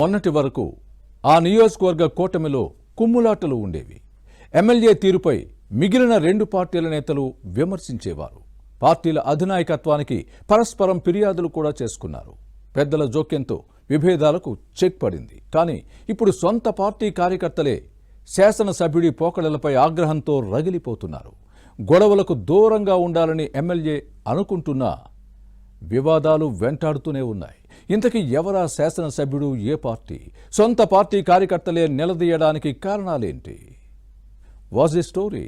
మొన్నటి వరకు ఆ నియోజకవర్గ కూటమిలో కుమ్ములాటలు ఉండేవి. ఎమ్మెల్యే తీరుపై మిగిలిన రెండు పార్టీల నేతలు విమర్శించేవారు. పార్టీల అధినాయకత్వానికి పరస్పరం ఫిర్యాదులు కూడా చేసుకున్నారు. పెద్దల జోక్యంతో విభేదాలకు చెక్ పడింది. కానీ ఇప్పుడు సొంత పార్టీ కార్యకర్తలే శాసనసభ్యుడి పోకడలపై ఆగ్రహంతో రగిలిపోతున్నారు. గొడవలకు దూరంగా ఉండాలని ఎమ్మెల్యే అనుకుంటున్నా వివాదాలు వెంటాడుతూనే ఉన్నాయి. ఇంతకీ ఎవరా శాసనసభ్యుడు, ఏ పార్టీ? సొంత పార్టీ కార్యకర్తలే నిలదీయడానికి కారణాలేంటి? Was the story?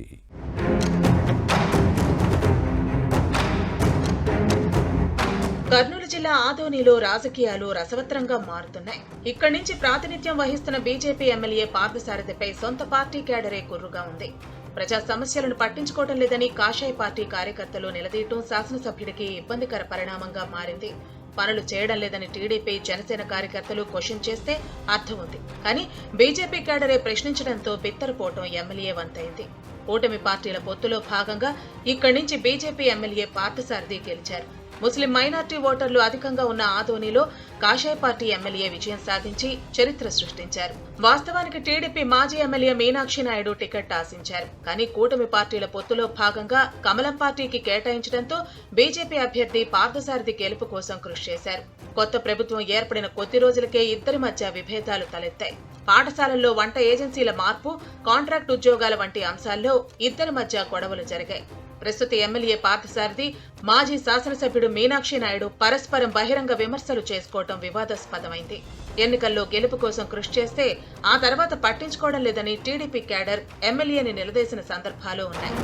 కర్నూలు జిల్లా ఆదోనిలో రాజకీయాలు రసవత్రంగా మారుతున్నాయి. ఇక్కడి నుంచి ప్రాతినిధ్యం వహిస్తున్న బీజేపీ ఎమ్మెల్యే పార్థసారథిపై సొంత పార్టీ క్యాడరే కుర్రుగా ఉంది. ప్రజా సమస్యలను పట్టించుకోవడం లేదని కాషాయ పార్టీ కార్యకర్తలు నిలదీయటం శాసనసభ్యుడికి ఇబ్బందికర పరిణామంగా మారింది. పనులు చేయడం లేదని టీడీపీ, జనసేన కార్యకర్తలు క్వశ్చన్ చేస్తే అర్థం ఉంది. కానీ బీజేపీ క్యాడరే ప్రశ్నించడంతో బిత్తరపోవటం ఎమ్మెల్యే వంతైంది. కూటమి పార్టీల పొత్తులో భాగంగా ఇక్కడి నుంచి బీజేపీ ఎమ్మెల్యే పార్థసారథి గెలిచారు. ముస్లిం మైనార్టీ ఓటర్లు అధికంగా ఉన్న ఆదోనిలో కాషాయ పార్టీ ఎమ్మెల్యే విజయం సాధించి చరిత్ర సృష్టించారు. వాస్తవానికి టీడీపీ మాజీ ఎమ్మెల్యే మీనాక్షి నాయుడు టికెట్ ఆశించారు. కానీ కూటమి పార్టీల పొత్తులో భాగంగా కమలం పార్టీకి కేటాయించడంతో బీజేపీ అభ్యర్థి పార్థసారథి గెలుపు కోసం కృషి చేశారు. కొత్త ప్రభుత్వం ఏర్పడిన కొద్ది రోజులకే ఇద్దరి మధ్య విభేదాలు తలెత్తాయి. పాఠశాలల్లో వంట ఏజెన్సీల మార్పు, కాంట్రాక్ట్ ఉద్యోగాల వంటి అంశాల్లో ఇద్దరి మధ్య గొడవలు జరిగాయి. ప్రస్తుత ఎమ్మెల్యే పార్థసారథి, మాజీ శాసనసభ్యుడు మీనాక్షి నాయుడు పరస్పరం బహిరంగ విమర్శలు చేసుకోవడం వివాదాస్పదమైంది. ఎన్నికల్లో గెలుపు కోసం కృషి చేస్తే ఆ తర్వాత పట్టించుకోవడం లేదని టీడీపీ క్యాడర్ ఎమ్మెల్యేని నిలదీసిన సందర్భాలు ఉన్నాయి.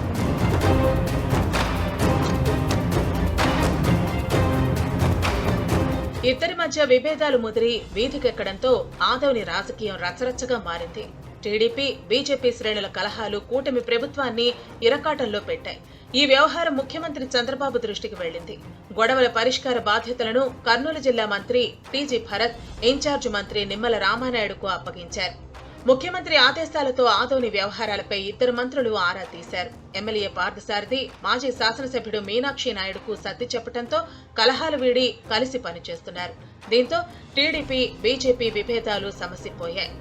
ఇద్దరి మధ్య విభేదాలు ముదిరి వీధికెక్కడంతో ఆదోని రాజకీయం రచ్చరచ్చగా మారింది. టీడీపీ, బీజేపీ శ్రేణుల కలహాలు కూటమి ప్రభుత్వాన్ని ఇరకాటంలో పెట్టాయి. ఈ వ్యవహారం ముఖ్యమంత్రి చంద్రబాబు దృష్టికి వెళ్లింది. గొడవల పరిష్కార బాధ్యతలను కర్నూలు జిల్లా మంత్రి టీజీ భరత్, ఇన్ఛార్జి మంత్రి నిమ్మల రామానాయుడుకు అప్పగించారు. ముఖ్యమంత్రి ఆదేశాలతో ఆదోని వ్యవహారాలపై ఇద్దరు మంత్రులు ఆరా తీశారు. ఎమ్మెల్యే పార్థసారథి, మాజీ శాసనసభ్యుడు మీనాక్షి నాయుడుకు సర్ది చెప్పడంతో కలహాలు వీడి కలిసి పనిచేస్తున్నారు. దీంతో టీడీపీ, బీజేపీ విభేదాలు సమసిపోయాయి.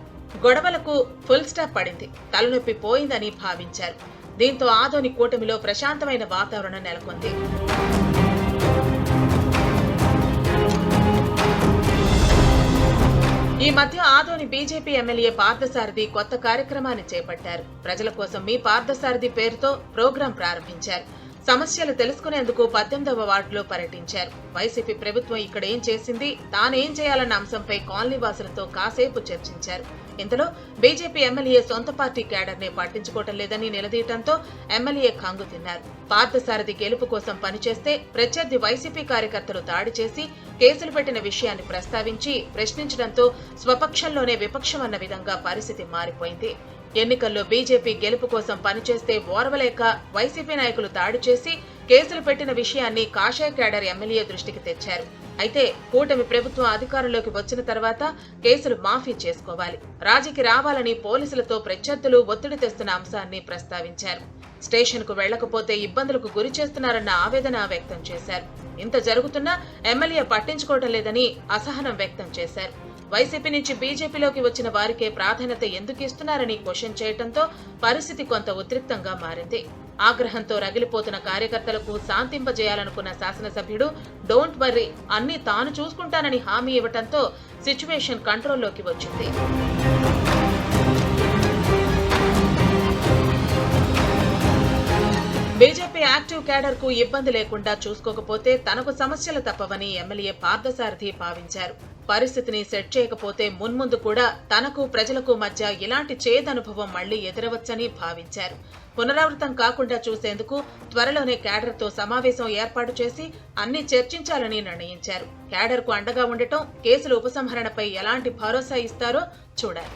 గొడవలకు ఫుల్ స్టాప్ పడింది. తలనొప్పి పోయిందని భావించారు. దీంతో ఆదోని కూటమిలో ప్రశాంతమైన వాతావరణం నెలకొంది. ఈ మధ్య ఆదోని బీజేపీ ఎమ్మెల్యే పార్థసారథి కొత్త కార్యక్రమాన్ని చేపట్టారు. ప్రజల కోసం మీ పార్థసారథి పేరుతో ప్రోగ్రాం ప్రారంభించారు. సమస్యలు తెలుసుకునేందుకు 18వ వార్డులో పర్యటించారు. వైసీపీ ప్రభుత్వం ఇక్కడ ఏం చేసింది, తానేం చేయాలన్న అంశంపై కాలనీ వాసులతో కాసేపు చర్చించారు. ఇంతలో బీజేపీ ఎమ్మెల్యే సొంత పార్టీ క్యాడర్నే పట్టించుకోవటం లేదని నిలదీయటంతో ఎమ్మెల్యే ఖంగు తిన్నారు. పార్థసారథి గెలుపు కోసం పనిచేస్తే ప్రత్యర్థి వైసీపీ కార్యకర్తలు దాడి చేసి కేసులు పెట్టిన విషయాన్ని ప్రస్తావించి ప్రశ్నించడంతో స్వపక్షంలోనే విపక్షం అన్న విధంగా పరిస్థితి మారిపోయింది. ఎన్నికల్లో బీజేపీ గెలుపు కోసం పనిచేస్తే ఓర్వలేక వైసీపీ నాయకులు దాడి చేసి కేసులు పెట్టిన విషయాన్ని కాషాయ క్యాడర్ ఎమ్మెల్యే దృష్టికి తెచ్చారు. అయితే కూటమి ప్రభుత్వం అధికారంలోకి వచ్చిన తర్వాత కేసులు మాఫీ చేసుకోవాలి, రాజీకి రావాలని పోలీసులతో ప్రత్యర్థులు ఒత్తిడి తెస్తున్న అంశాన్ని ప్రస్తావించారు. స్టేషన్కు వెళ్లకపోతే ఇబ్బందులకు గురి చేస్తున్నారన్న ఆవేదన వ్యక్తం చేశారు. ఇంత జరుగుతున్నా ఎమ్మెల్యే పట్టించుకోవడం లేదని అసహనం వ్యక్తం చేశారు. వైసీపీ నుంచి బీజేపీలోకి వచ్చిన వారికే ప్రాధాన్యత ఎందుకు ఇస్తున్నారని క్వశ్చన్ చేయడంతో పరిస్థితి కొంత ఉద్రిక్తంగా మారింది. ఆగ్రహంతో రగిలిపోతున్న కార్యకర్తలకు శాంతింపజేయాలనుకున్న శాసనసభ్యుడు డోంట్ వర్రీ, అన్ని తాను చూసుకుంటానని హామీ ఇవ్వడంతో సిచ్యువేషన్ కంట్రోల్లోకి వచ్చింది. బీజేపీ యాక్టివ్ క్యాడర్ కు ఇబ్బంది లేకుండా చూసుకోకపోతే తనకు సమస్యలు తప్పవని ఎమ్మెల్యే పార్థసారథి భావించారు. పరిస్థితిని సెట్ చేయకపోతే మున్ముందు కూడా తనకు, ప్రజలకు మధ్య ఇలాంటి చేదనుభవం మళ్లీ ఎదురవచ్చని భావించారు. పునరావృతం కాకుండా చూసేందుకు త్వరలోనే క్యాడర్తో సమావేశం ఏర్పాటు చేసి అన్ని చర్చించాలని నిర్ణయించారు. క్యాడర్కు అండగా ఉండటం, కేసుల ఉపసంహరణపై ఎలాంటి భరోసా ఇస్తారో చూడాలి.